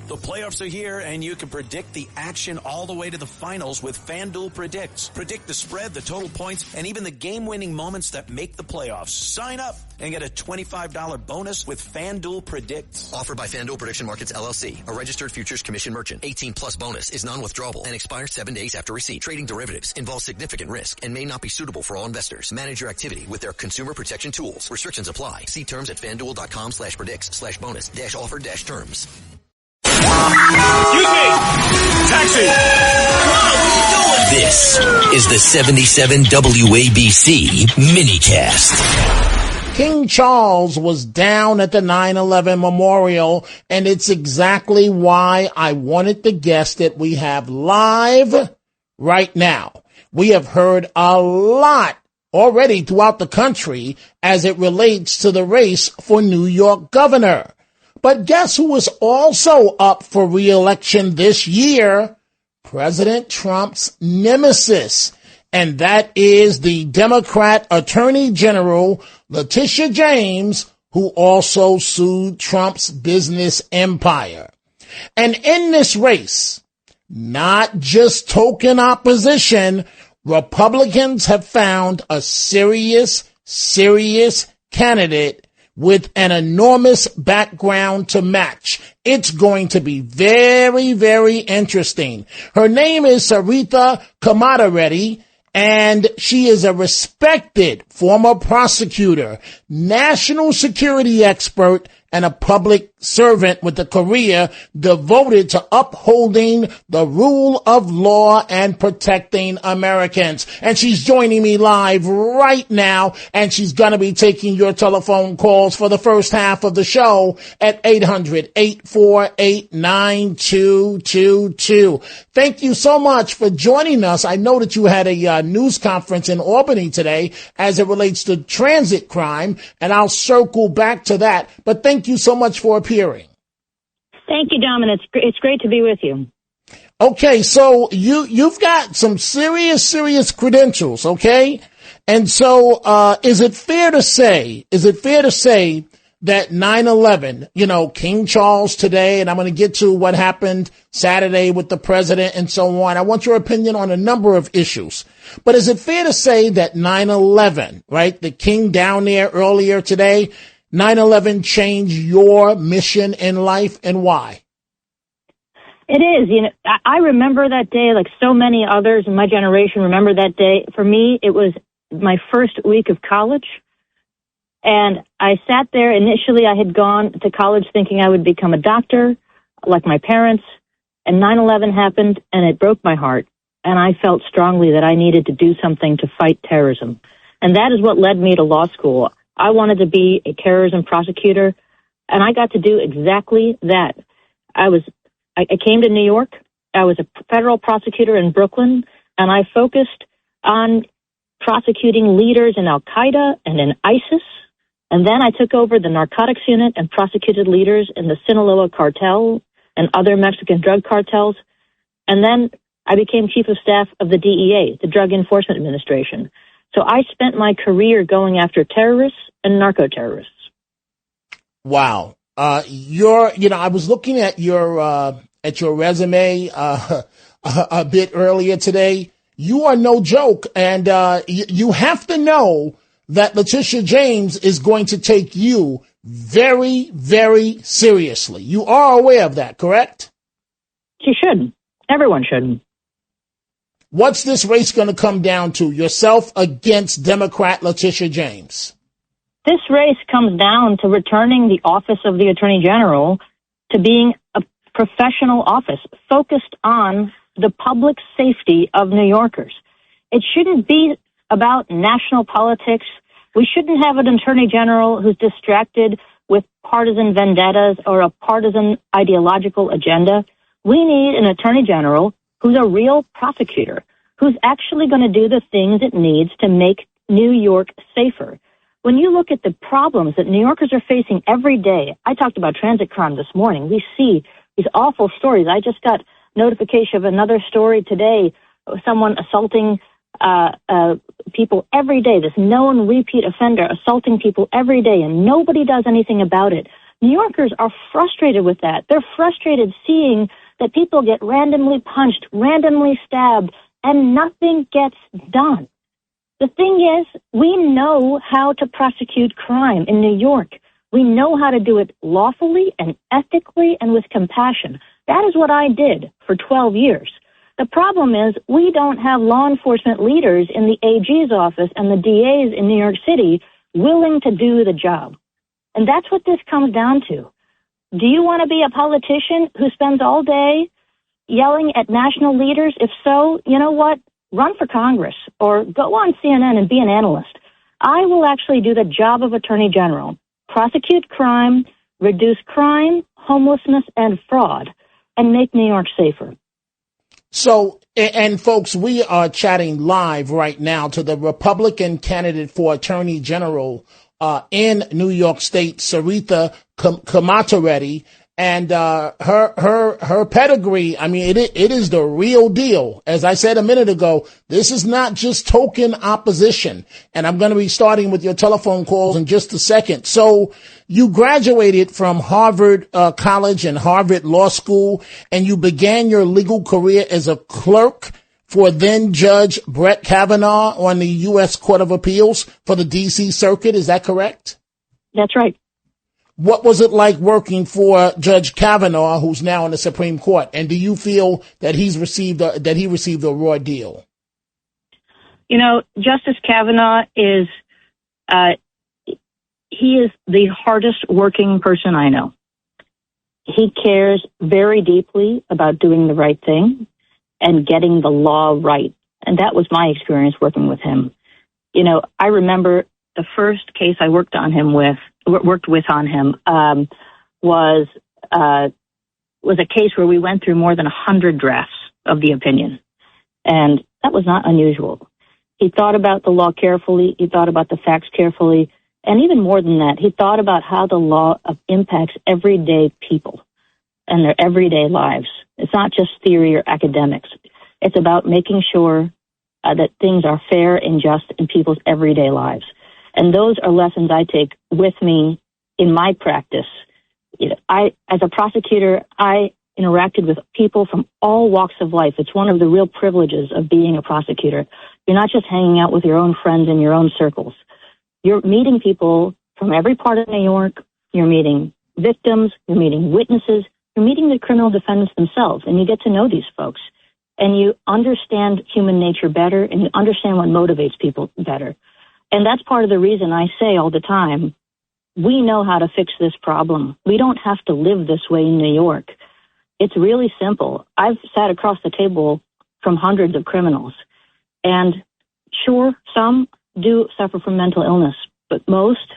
The playoffs are here, and you can predict the action all the way to the finals with FanDuel Predicts. Predict the spread, the total points, and even the game-winning moments that make the playoffs. Sign up and get a $25 bonus with FanDuel Predicts. Offered by FanDuel Prediction Markets, LLC, a registered futures commission merchant. 18-plus bonus is non-withdrawable and expires 7 days after receipt. Trading derivatives involves significant risk and may not be suitable for all investors. Manage your activity with their consumer protection tools. Restrictions apply. See terms at FanDuel.com/predicts/bonus-offer-terms. Excuse me! Taxi! This is the 77 WABC minicast. King Charles was down at the 9/11 memorial, and it's exactly why I wanted the guest that we have live right now. We have heard a lot already throughout the country as it relates to the race for New York governor. But guess who is also up for re-election this year? President Trump's nemesis. And that is the Democrat Attorney General, Letitia James, who also sued Trump's business empire. And in this race, not just token opposition, Republicans have found a serious candidate with an enormous background to match. It's going to be very, very interesting. Her name is Saritha Komatireddy, and she is a respected former prosecutor, national security expert, and a public servant with a career devoted to upholding the rule of law and protecting Americans. And she's joining me live right now, and she's going to be taking your telephone calls for the first half of the show at 800-848-9222. Thank you so much for joining us. I know that you had a news conference in Albany today as it relates to transit crime, and I'll circle back to that. But thank you so much for appearing. Thank you, Dom, and it's great to be with you. Okay, so you've got some serious credentials, okay? And so is it fair to say that 9/11, King Charles today, and I'm going to get to what happened Saturday with the president and so on. I want your opinion on a number of issues. But is it fair to say that 9/11, right, the king down there earlier today, 9/11 changed your mission in life, and why? It is. I remember that day like so many others in my generation remember that day. For me, it was my first week of college. And I sat there. Initially, I had gone to college thinking I would become a doctor, like my parents. And 9/11 happened, and it broke my heart. And I felt strongly that I needed to do something to fight terrorism. And that is what led me to law school. I wanted to be a terrorism prosecutor, and I got to do exactly that. I came to New York. I was a federal prosecutor in Brooklyn, and I focused on prosecuting leaders in Al-Qaeda and in ISIS. And then I took over the narcotics unit and prosecuted leaders in the Sinaloa cartel and other Mexican drug cartels. And then I became chief of staff of the DEA, the Drug Enforcement Administration. So I spent my career going after terrorists and narco-terrorists. Wow. I was looking at your resume a bit earlier today. You are no joke, and you have to know that Letitia James is going to take you very, very seriously. You are aware of that, correct? She should. Everyone should. What's this race going to come down to? Yourself against Democrat Letitia James? This race comes down to returning the office of the Attorney General to being a professional office focused on the public safety of New Yorkers. It shouldn't be about national politics. We shouldn't have an Attorney General who's distracted with partisan vendettas or a partisan ideological agenda. We need an Attorney General who's a real prosecutor, who's actually going to do the things it needs to make New York safer. When you look at the problems that New Yorkers are facing every day, I talked about transit crime this morning. We see these awful stories. I just got notification of another story today, someone assaulting people every day, this known repeat offender assaulting people every day, and nobody does anything about it. New Yorkers are frustrated with that. They're frustrated seeing that people get randomly punched, randomly stabbed, and nothing gets done. The thing is, we know how to prosecute crime in New York. We know how to do it lawfully and ethically and with compassion. That is what I did for 12 years. The problem is we don't have law enforcement leaders in the AG's office and the DAs in New York City willing to do the job. And that's what this comes down to. Do you want to be a politician who spends all day yelling at national leaders? If so, you know what? Run for Congress or go on CNN and be an analyst. I will actually do the job of Attorney General, prosecute crime, reduce crime, homelessness, and fraud, and make New York safer. So, and folks, we are chatting live right now to the Republican candidate for Attorney General in New York State, Saritha Komatireddy. And her pedigree, I mean, it is the real deal. As I said a minute ago, this is not just token opposition. And I'm going to be starting with your telephone calls in just a second. So you graduated from Harvard College and Harvard Law School, and you began your legal career as a clerk for then Judge Brett Kavanaugh on the U.S. Court of Appeals for the D.C. Circuit. Is that correct? That's right. What was it like working for Judge Kavanaugh, who's now in the Supreme Court? And do you feel that he received a raw deal? You know, Justice Kavanaugh is he is the hardest working person I know. He cares very deeply about doing the right thing and getting the law right. And that was my experience working with him. You know, I remember the first case I worked with on him was a case where we went through more than 100 drafts of the opinion. And that was not unusual. He thought about the law carefully. He thought about the facts carefully. And even more than that, he thought about how the law impacts everyday people and their everyday lives. It's not just theory or academics. It's about making sure that things are fair and just in people's everyday lives. And those are lessons I take with me in my practice. You know, as a prosecutor, I interacted with people from all walks of life. It's one of the real privileges of being a prosecutor. You're not just hanging out with your own friends in your own circles. You're meeting people from every part of New York. You're meeting victims. You're meeting witnesses. You're meeting the criminal defendants themselves, and you get to know these folks. And you understand human nature better, and you understand what motivates people better. And that's part of the reason I say all the time, we know how to fix this problem. We don't have to live this way in New York. It's really simple. I've sat across the table from hundreds of criminals. And sure, some do suffer from mental illness, but most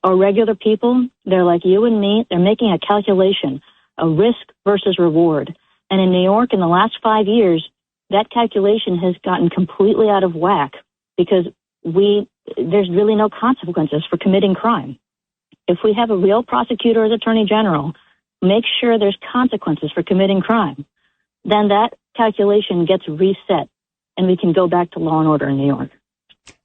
are regular people. They're like you and me. They're making a calculation, a risk versus reward. And in New York, in the last 5 years, that calculation has gotten completely out of whack because there's really no consequences for committing crime. If we have a real prosecutor as Attorney General, make sure there's consequences for committing crime, then that calculation gets reset and we can go back to law and order in New York.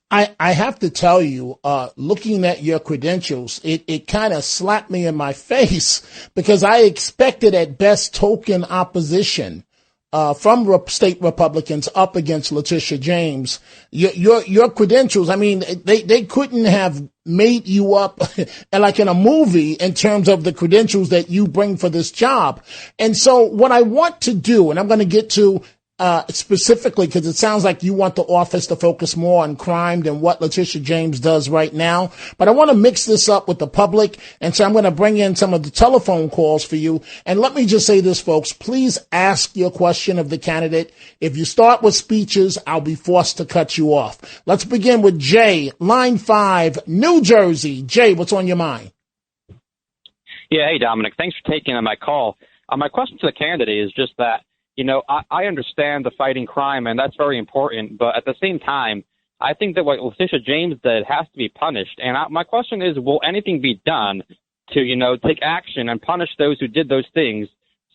I have to tell you, looking at your credentials, it kind of slapped me in my face because I expected at best token opposition from state Republicans up against Letitia James. Your credentials, I mean, they couldn't have made you up like in a movie in terms of the credentials that you bring for this job. And so what I want to do, and I'm going to get to specifically, because it sounds like you want the office to focus more on crime than what Letitia James does right now. But I want to mix this up with the public. And so I'm going to bring in some of the telephone calls for you. And let me just say this, folks, please ask your question of the candidate. If you start with speeches, I'll be forced to cut you off. Let's begin with Jay, line 5, New Jersey. Jay, what's on your mind? Yeah. Hey, Dominic, thanks for taking my call. My question to the candidate is just that, you know, I understand the fighting crime, and that's very important. But at the same time, I think that what Letitia James did has to be punished. And my question is, will anything be done to, you know, take action and punish those who did those things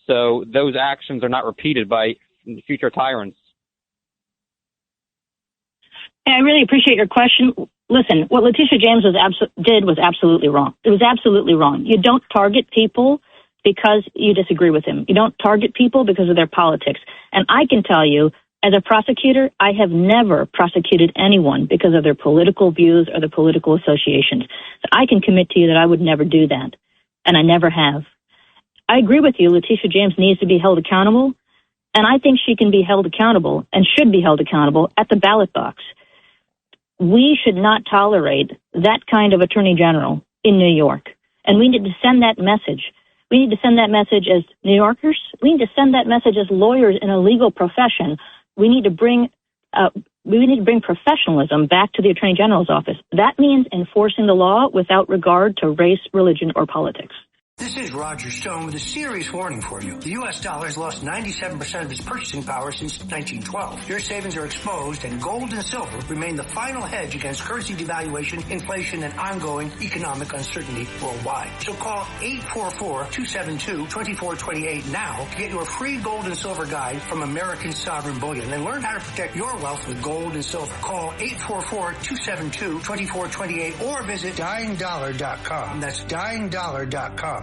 so those actions are not repeated by future tyrants? I really appreciate your question. Listen, what Letitia James did was absolutely wrong. It was absolutely wrong. You don't target people because you disagree with them. You don't target people because of their politics. And I can tell you, as a prosecutor, I have never prosecuted anyone because of their political views or their political associations. So I can commit to you that I would never do that, and I never have. I agree with you. Letitia James needs to be held accountable, and I think she can be held accountable and should be held accountable at the ballot box. We should not tolerate that kind of attorney general in New York, and we need to send that message. We need to send that message as New Yorkers. We need to send that message as lawyers in a legal profession. We need to bring professionalism back to the Attorney General's office. That means enforcing the law without regard to race, religion, or politics. This is Roger Stone with a serious warning for you. The U.S. dollar has lost 97% of its purchasing power since 1912. Your savings are exposed, and gold and silver remain the final hedge against currency devaluation, inflation, and ongoing economic uncertainty worldwide. So call 844-272-2428 now to get your free gold and silver guide from American Sovereign Bullion and learn how to protect your wealth with gold and silver. Call 844-272-2428 or visit dyingdollar.com. That's dyingdollar.com.